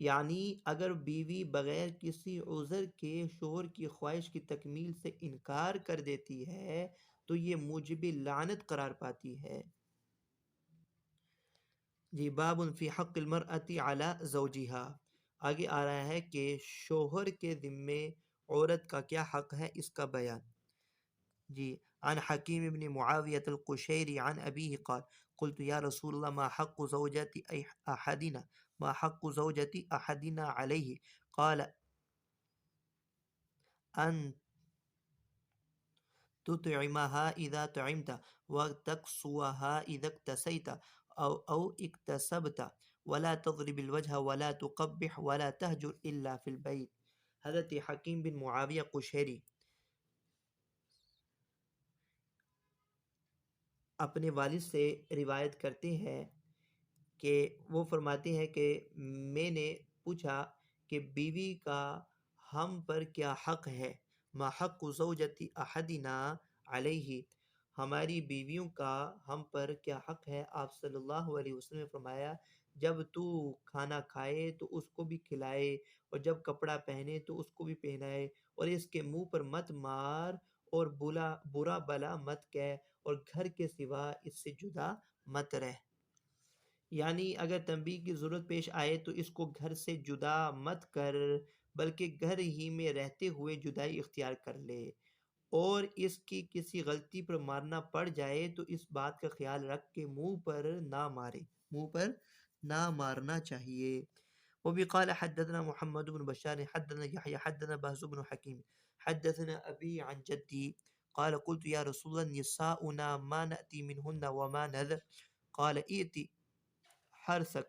یعنی اگر بیوی بغیر کسی عذر کے شوہر کی خواہش کی تکمیل سے انکار کر دیتی ہے تو یہ موجب لعنت قرار پاتی ہے. جی باب فی حق المرأة علی زوجہا. آگے آ رہا ہے کہ شوہر کے ذمے عورت کا کیا حق ہے، اس کا بیان. جی عن حکیم بن معاویة القشیری عن ابیہ قال قلت یا رسول اللہ ما حق زوجت احدنا ما حق زوجت احدنا علیہ قال ان تطعمها اذا طعمت وتكسوها اذا اكتسيت او اكتسبت ولا تضرب الوجه ولا تقبح ولا تهجر الا في البيت. حضرت حکیم بن معاویہ قشیری اپنے والد سے روایت کرتے ہیں کہ وہ فرماتے ہیں کہ میں نے پوچھا کہ بیوی کا ہم پر کیا حق ہے. ما حق زوجتی احدنا علیہ، ہماری بیویوں کا ہم پر کیا حق ہے. آپ صلی اللہ علیہ وسلم نے فرمایا جب تو کھانا کھائے تو اس کو بھی کھلائے اور جب کپڑا پہنے تو اس کو بھی پہنائے اور اس کے منہ پر مت مار اور برا بلا مت کہہ اور گھر کے سوا اس سے جدا مت رہ. یعنی اگر تنبیہ کی ضرورت پیش آئے تو اس کو گھر سے جدا مت کر بلکہ گھر ہی میں رہتے ہوئے جدائی اختیار کر لے، اور اس کی کسی غلطی پر مارنا پڑ جائے تو اس بات کا خیال رکھ کے منہ پر نہ مارے، منہ پر نہ مارنا چاہیے. وبی قال حدثنا محمد بن بشار حدثنا يحيى حدثنا بهز بن حكيم حدثنا أبي عن جدي قال قلت يا رسول الله نساؤنا ما نأتي منهن وما نذر قال ائتي حرثك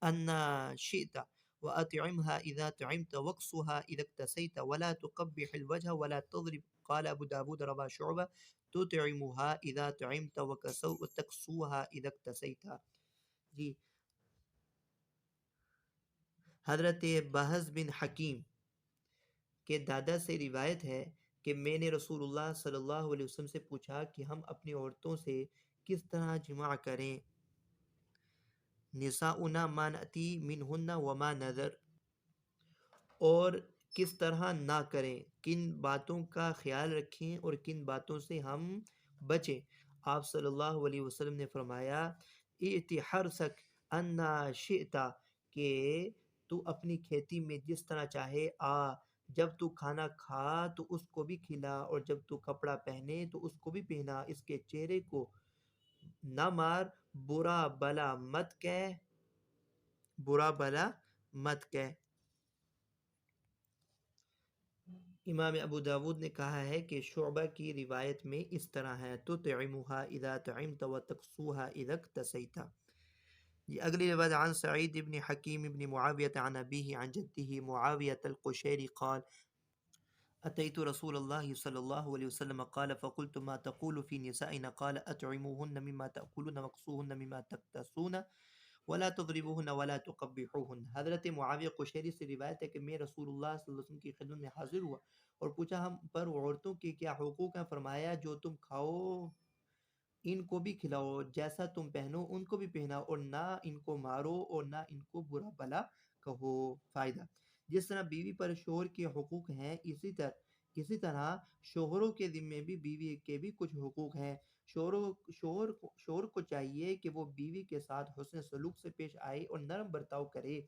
أن شئت وأطعمها إذا طعمت واكسها إذا اكتسيت ولا تقبح الوجه ولا تضرب. قال أبو داود رواه شعبة تطعمها إذا طعمت وتكسوها إذا اكتسيت. جی حضرت بحز بن حکیم کے دادا سے روایت ہے کہ میں نے رسول اللہ صلی اللہ علیہ وسلم سے پوچھا کہ ہم اپنی عورتوں سے کس طرح جماع کریں. نساؤنا ما نأتی منہن وما نذر، اور کس طرح نہ کریں، کن باتوں کا خیال رکھیں اور کن باتوں سے ہم بچیں. آپ صلی اللہ علیہ وسلم نے فرمایا ائتی حرثک انا شئتا، کہ تو اپنی کھیتی میں جس طرح چاہے آ، جب تو کھانا کھا تو اس کو بھی کھلا اور جب تو کپڑا پہنے تو اس کو بھی پہنا، اس کے چہرے کو نہ مار، برا بلا مت کہہ، برا بلا مت کہہ. امام ابو داود نے کہا ہے کہ شعبہ کی روایت میں اس طرح ہے تطعمها اذا طعمت وتكسوها اذا اكتسيت. یہ اگلی روایت عن سعید بن حکیم بن معاویہ عن ابیہ عن جدہ معاویہ القشیری قال اتیت رسول اللہ صلی اللہ علیہ وسلم قال فقلت ما تقول في نسائنا قال اطعموهن مما تأكلون واكسوهن مما تكتسون ولا تضربوهن ولا تقبحوهن. حضرت معاویہ قشیری سے روایت ہے کہ میں رسول اللہ صلی اللہ علیہ وسلم کی خدمت میں حاضر ہوا اور پوچھا ہم پر عورتوں کے کیا حقوق ہیں. فرمایا جو تم کھاؤ ان کو بھی کھلاؤ، جیسا تم پہنو ان کو بھی پہناؤ، اور نہ ان کو مارو اور نہ ان کو برا بلا کہو. فائدہ: جس طرح بیوی پر شوہر کے حقوق ہیں اسی طرح شوہروں کے ذمے بھی بیوی کے بھی کچھ حقوق ہیں. شوہر کو چاہیے کہ وہ بیوی کے ساتھ حسن سلوک سے پیش آئے اور نرم برتاؤ کرے،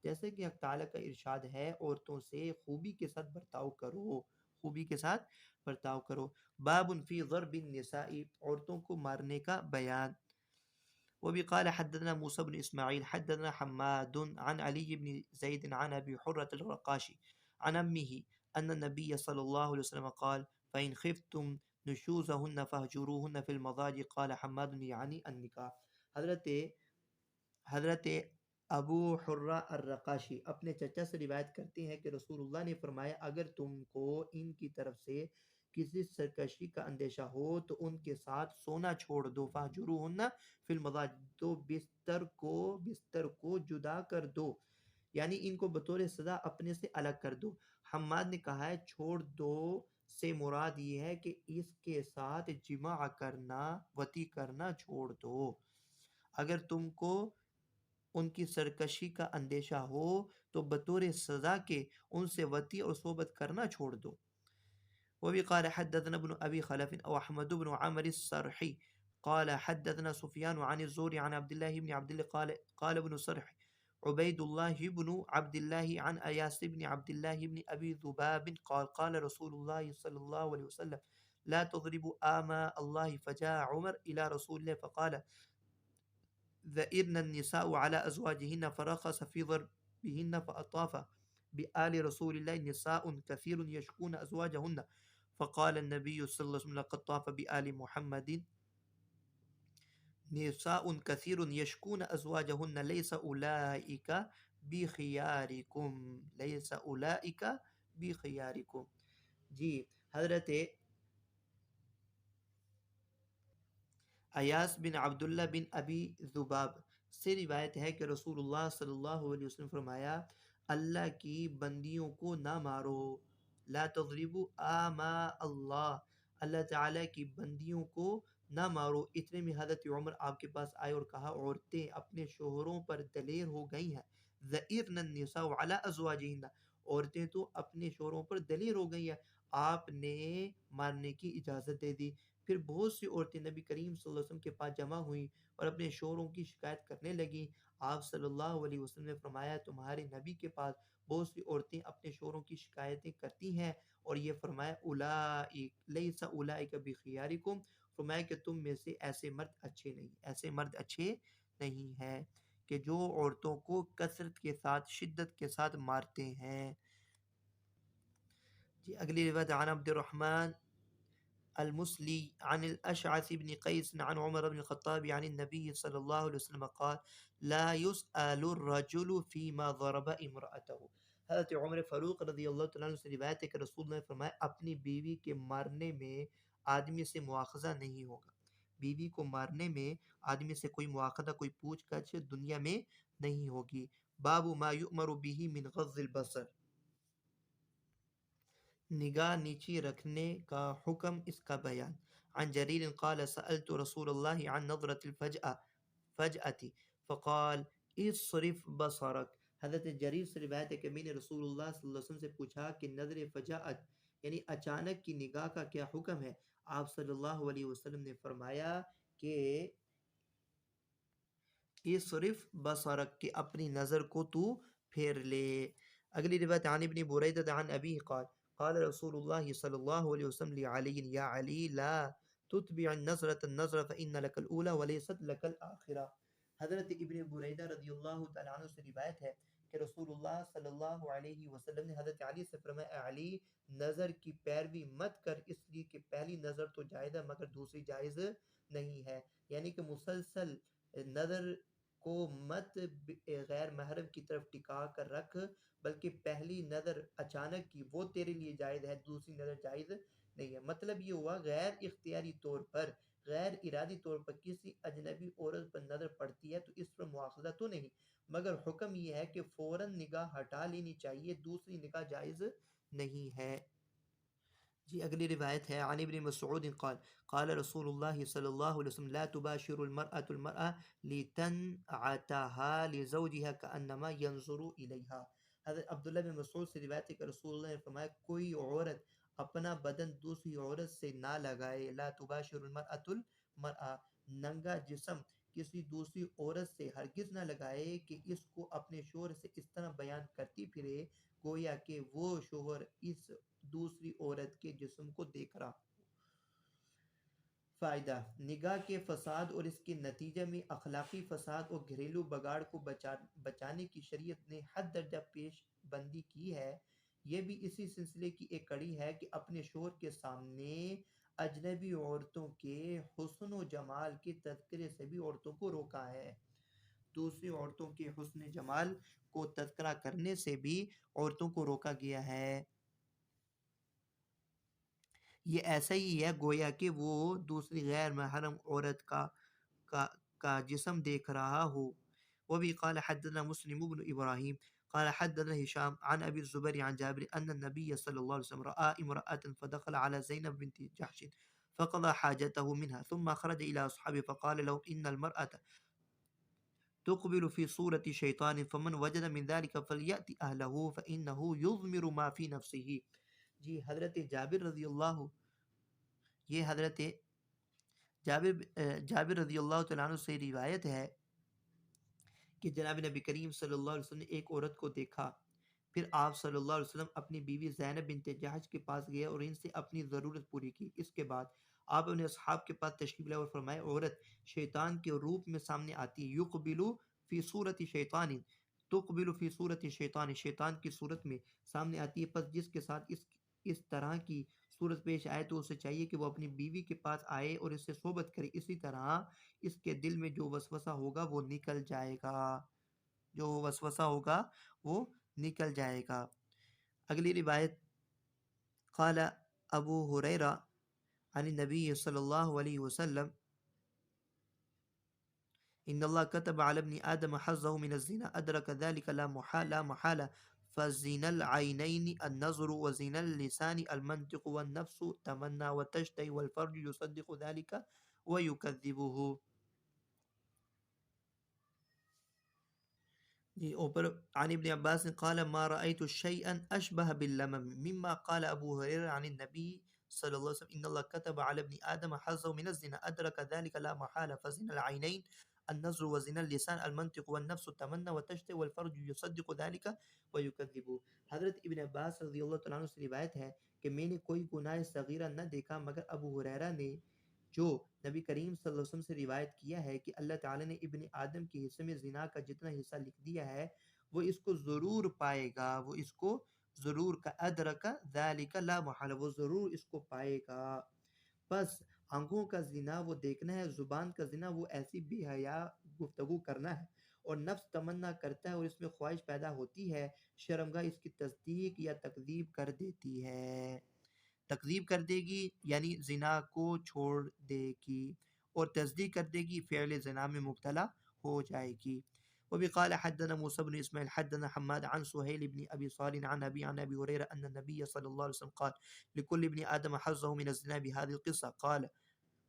جیسے کہ حق تعالیٰ کا ارشاد ہے عورتوں سے خوبی کے ساتھ برتاؤ کرو، خوبی کے ساتھ برتاؤ کرو. باب فی ضرب النساء، عورتوں کو مارنے کا بیان. وبی قال حدثنا موسى بن اسماعیل حدثنا حماد عن علی بن زید عن ابی حرة الرقاشی عن امه ان النبی صلی اللہ علیہ وسلم قال فإن خفتم نشوزهن فاهجروهن في المضاجع. قال حماد یعنی النکاح. حضرت ابو حرہ الرقاشی اپنے چچا سے روایت کرتے ہیں کہ رسول اللہ نے فرمایا اگر تم کو ان کی طرف سے کسی سرکشی کا اندیشہ ہو تو ان کے ساتھ سونا چھوڑ دو. فاہجروہن فی المضاجع، تو بستر کو جدا کر دو، یعنی ان کو بطور سزا اپنے سے الگ کر دو. حماد نے کہا ہے چھوڑ دو سے مراد یہ ہے کہ اس کے ساتھ جماع کرنا، وطی کرنا چھوڑ دو۔ اگر تم کو ان کی سرکشی کا اندیشہ ہو تو بطور سزا کے ان سے وطی اور صحبت کرنا چھوڑ دو۔ وبه قال حدثنا ابن أبي خلف أو أحمد بن عمرو الصرحي قال حدثنا سفيان عن الزهري عن عبد الله بن عبد الله قال ابن صرح عبيد الله بن عبد الله عن أياس بن عبد الله بن أبي ذباب قال رسول الله صلى الله عليه وسلم لا تضربوا آماء الله. فجاء عمر إلى رسول الله فقال ذئرن النساء على أزواجهن فرخص في ضربهن فأطاف بآل رسول الله نساء كثير يشكون أزواجهن. فقال النبي صلى الله عليه وسلم لقد طاف بآل محمد نساء كثير يشكون أزواجهن ليس أولئك بخياركم ليس أولئك بخياركم. جی حضرت ایاس بن عبداللہ بن ابی ذباب سے روایت ہے کہ رسول اللہ صلی اللہ علیہ وسلم فرمایا اللہ کی بندیوں کو نہ مارو، لا تضربوا آماء اللہ، اللہ تعالیٰ کی بندیوں کو نہ مارو۔ اتنے میں حضرت عمر آپ کے پاس آئے اور کہا عورتیں اپنے شوہروں پر دلیر ہو گئی ہیں، ذئرن النساء علی ازواجہن، عورتیں تو اپنے شوہروں پر دلیر ہو گئی ہیں، آپ نے مارنے کی اجازت دے دی۔ پھر بہت سی عورتیں نبی کریم صلی اللہ علیہ وسلم کے پاس جمع ہوئیں اور اپنے شوہروں کی شکایت کرنے لگیں۔ آپ صلی اللہ علیہ وسلم نے فرمایا تمہارے نبی کے پاس بہت سی عورتیں اپنے شوہروں کی شکایتیں کرتی ہیں، اور یہ فرمایا اولئک لیس اولئک بخیارکم، فرمایا کہ تم میں سے ایسے مرد اچھے نہیں ہیں کہ جو عورتوں کو کثرت کے ساتھ شدت کے ساتھ مارتے ہیں۔ جی اگلی روایت عن عبد الرحمن المسلي عن الأشعث بن قيس عن عمر بن الخطاب عن النبي صلى الله عليه وسلم قال لا يسأل الرجل فيما ضرب امرأته. حضرت عمر فاروق رضی اللہ تعالیٰ عنہ سے روایت ہے کہ رسول اللہ نے فرمایا اپنی بیوی کے مارنے میں آدمی سے مواخذہ نہیں ہوگا، بیوی کو مارنے میں آدمی سے کوئی مواخذہ، کوئی پوچھ گچھ دنیا میں نہیں ہوگی۔ باب ما یؤمر به من غض البصر، نگاہ نیچی رکھنے کا حکم، اس کا بیان۔ عن جریر قال سألت رسول اللہ عن نظرة الفجأة فقال اصرف بصرك. حضرت جریر سے روایت ہے کہ میں نے رسول اللہ صلی اللہ علیہ وسلم سے پوچھا کہ نظر فجاعت یعنی اچانک کی نگاہ کا کیا حکم ہے؟ آپ صلی اللہ علیہ وسلم نے فرمایا کہ اصرف بصرك کہ اپنی نظر کو تو پھیر لے۔ اگلی روایت عن ابن بریدہ عن ابی قال قال رسول اللہ صلی اللہ علیہ وسلم لعلی یا علی لا تتبع النظرة النظرة فإن لك الأولى وليست لك الآخرة. حضرت ابن بریدہ رضی اللہ تعالیٰ عنہ سے روایت ہے کہ رسول اللہ صلی اللہ علیہ وسلم نے حضرت علی سے فرمایا اے علی نظر کی پیروی مت کر، اس لیے کہ پہلی نظر تو جائز ہے مگر دوسری جائز نہیں ہے، یعنی کہ مسلسل نظر کو مت غیر محرم کی طرف ٹکا کر رکھ، بلکہ پہلی نظر اچانک کی وہ تیرے لیے جائز ہے، دوسری نظر جائز نہیں ہے۔ مطلب یہ ہوا غیر اختیاری طور پر، غیر ارادی طور پر کسی اجنبی عورت پر نظر پڑتی ہے تو اس پر مواخذہ تو نہیں، مگر حکم یہ ہے کہ فوراً نگاہ ہٹا لینی چاہیے، دوسری نگاہ جائز نہیں ہے۔ جی اگلی روایت ہے عن ابن مسعود قال قال رسول اللہ صلی اللہ علیہ وسلم لا تباشر المرأة المرأة لتنعتها لزوجها كأنما ينظر إليها. حضرت عبداللہ بن مسعود سے روایت ہے کہ رسول اللہ نے فرمایا کوئی عورت اپنا بدن دوسری عورت سے نہ لگائے، لا تباشر المرأة المرأة، ننگا جسم کسی دوسری عورت سے ہرگز نہ لگائے کہ اس کو اپنے شوہر سے اس طرح بیان کرتی پھرے گویا کہ وہ شوہر اس دوسری عورت کے جسم کو دیکھ رہا۔ فائدہ، نگاہ کے فساد اور اس کے نتیجہ میں اخلاقی فساد اور گھریلو بگاڑ کو بچانے کی شریعت نے حد درجہ پیش بندی کی ہے۔ یہ بھی اسی سلسلے کی ایک کڑی ہے کہ اپنے شوہر کے سامنے اجنبی عورتوں کے حسن و جمال کے تذکرے سے بھی عورتوں کو روکا ہے، دوسری عورتوں کے حسن جمال کو تذکرہ کرنے سے بھی عورتوں کو روکا گیا ہے۔ یہ ایسا ہی ہے گویا کہ وہ دوسری غیر محرم عورت کا جسم دیکھ رہا ہو۔ وہ بھی قال حدثنا مسلم بن ابراہیم قال حدثنا هشام عن أبي الزبير عن جابر أن النبي صلى الله عليه وسلم رأى امرأة فدخل على زينب بنت جحش فقضى حاجته منها ثم خرج إلى أصحابه فقال لهم إن المرأة تقبل في صورة شيطان فمن وجد من ذلك فليأتي أهله فإنه يضمر ما في نفسه. جی حضرت جابر رضی اللہ یہ حضرت جابر رضی اللہ تعالیٰ عنہ سے روایت ہے کہ جناب نبی کریم صلی اللہ علیہ وسلم نے ایک عورت کو دیکھا، پھر آپ صلی اللہ علیہ وسلم اپنی بیوی زینب بنت جہش کے پاس گئے اور ان سے اپنی ضرورت پوری کی۔ اس کے بعد آپ اپنے اصحاب کے پاس تشریف لائے اور فرمائے عورت شیطان کے روپ میں سامنے آتی ہے، یقبلو فی صورت شیطان، تقبل فی صورت شیطان، شیطان کی صورت میں سامنے آتی ہے، پس جس کے ساتھ اس طرح کی صورت پیش آئے تو اسے چاہیے کہ وہ اپنی بیوی کے پاس آئے اور اس سے صحبت کرے، اسی طرح اس کے دل میں جو وسوسہ ہوگا وہ نکل جائے گا، جو وسوسہ ہوگا وہ نکل جائے گا۔ اگلی روایت قال ابو ہریرہ عن النبی صلی اللہ علیہ وسلم ان اللہ كتب على ابن آدم حظه من الزنا ادرك ذلك لا محالة فزين العينين النظر وزين اللسان المنطق والنفس تمنى وتشتهي والفرج يصدق ذلك ويكذبه. جی اوپر عن ابن عباس قال ما رأيت شيئا أشبه باللمم مما قال أبو هريرة عن النبي صلى الله عليه وسلم إن الله كتب على ابن آدم حظه من الزنا أدرك ذلك لا محالة فزنا العينين النظر وزنا اللسان المنطق والنفس التمنى وتشتهي والفرج يصدق ذلك ويكذبه. حضرت ابن عباس رضی اللہ تعالیٰ عنہ سے روایت ہے کہ میں نے کوئی گناہ صغیرہ نہ دیکھا مگر ابو ہریرہ نے جو نبی کریم صلی اللہ علیہ وسلم سے روایت کیا ہے کہ اللہ تعالیٰ نے ابن آدم کے حصے میں زنا کا جتنا حصہ لکھ دیا ہے وہ اس کو ضرور پائے گا، وہ اس کو ضرور کا ادرک ذالک لا محالہ، وہ ضرور اس کو پائے گا۔ بس آنکھوں کا زنا وہ دیکھنا ہے، زبان کا زنا وہ ایسی بے حیا گفتگو کرنا ہے، اور نفس تمنا کرتا ہے اور اس میں خواہش پیدا ہوتی ہے، شرمگاہ اس کی تصدیق یا تکذیب کر دیتی ہے، تکذیب کر دے گی یعنی زنا کو چھوڑ دے گی، اور تصدیق کر دے گی فعل زنا میں مبتلا ہو جائے گی۔ وبه قال حدثنا موسى بن اسماعيل حدثنا حماد عن سهيل بن ابي صالح عن ابي هريره ان النبي صلى الله عليه وسلم قال لكل ابن ادم حظه من الزنا بهذه القصه قال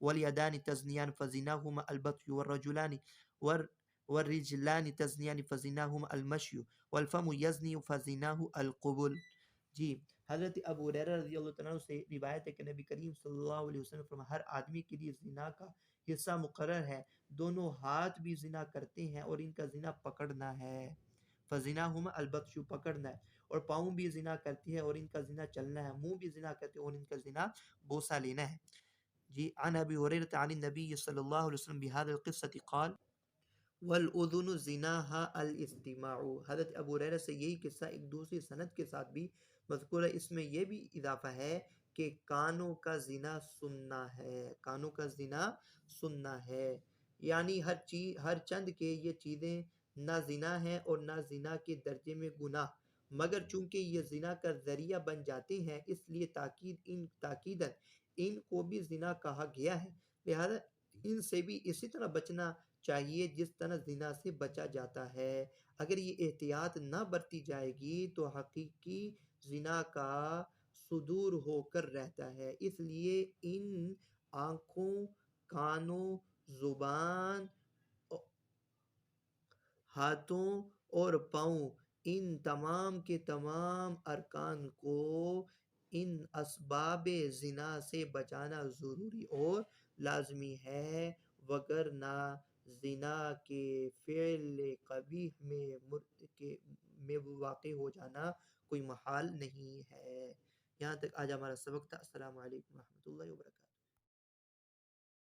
واليدان تزنيان فزناهما البطش والرجلان والرجلان تزنيان فزناهما المشي والفم يزني فزناه القبل. جی حضرت ابو ہریرہ رضی اللہ تعالیٰ عنہ سے روایت ہے کہ نبی کریم صلی اللہ علیہ وسلم فرمایا ہر آدمی کے لیے زنا کا حصہ مقرر ہے، دونوں ہاتھ بھی زنا کرتے ہیں اور ان کا زنا پکڑنا ہے، فزناہما البطش پکڑنا ہے، اور پاؤں بھی زنا کرتی ہے اور ان کا زنا چلنا ہے، منہ بھی زنا کرتے ہیں اور ان کا زنا بوسہ لینا ہے۔ جی عن ابی ہریرہ عن النبی صلی اللہ علیہ وسلم بهذا القصة قال والأذن زناها الاستماع. حضرت ابو ہریرہ سے یہی قصہ ایک دوسری سند کے ساتھ بھی مذکور ہے، اس میں یہ بھی اضافہ ہے کہ کانوں کا زنا سننا ہے، کانوں کا زنا سننا ہے، یعنی ہر چند کے یہ چیزیں نہ زنا ہیں اور نہ زنا کے درجے میں گناہ، مگر چونکہ یہ زنا کا ذریعہ بن جاتے ہیں اس لیے تاکیداً ان کو بھی زنا کہا گیا ہے، لہذا ان سے بھی اسی طرح بچنا چاہیے جس طرح زنا سے بچا جاتا ہے۔ اگر یہ احتیاط نہ برتی جائے گی تو حقیقی زنا کا صدور ہو کر رہتا ہے، اس لیے ان آنکھوں، کانوں، زبان، ہاتھوں اور پاؤں، ان تمام کے تمام ارکان کو ان اسباب زنا سے بچانا ضروری اور لازمی ہے، وگرنہ زنا کے فعل قبیح میں واقع ہو جانا کوئی محال نہیں ہے۔ یہاں تک آج ہمارا سبق تھا۔ السلام علیکم ورحمۃ اللہ وبرکاتہ۔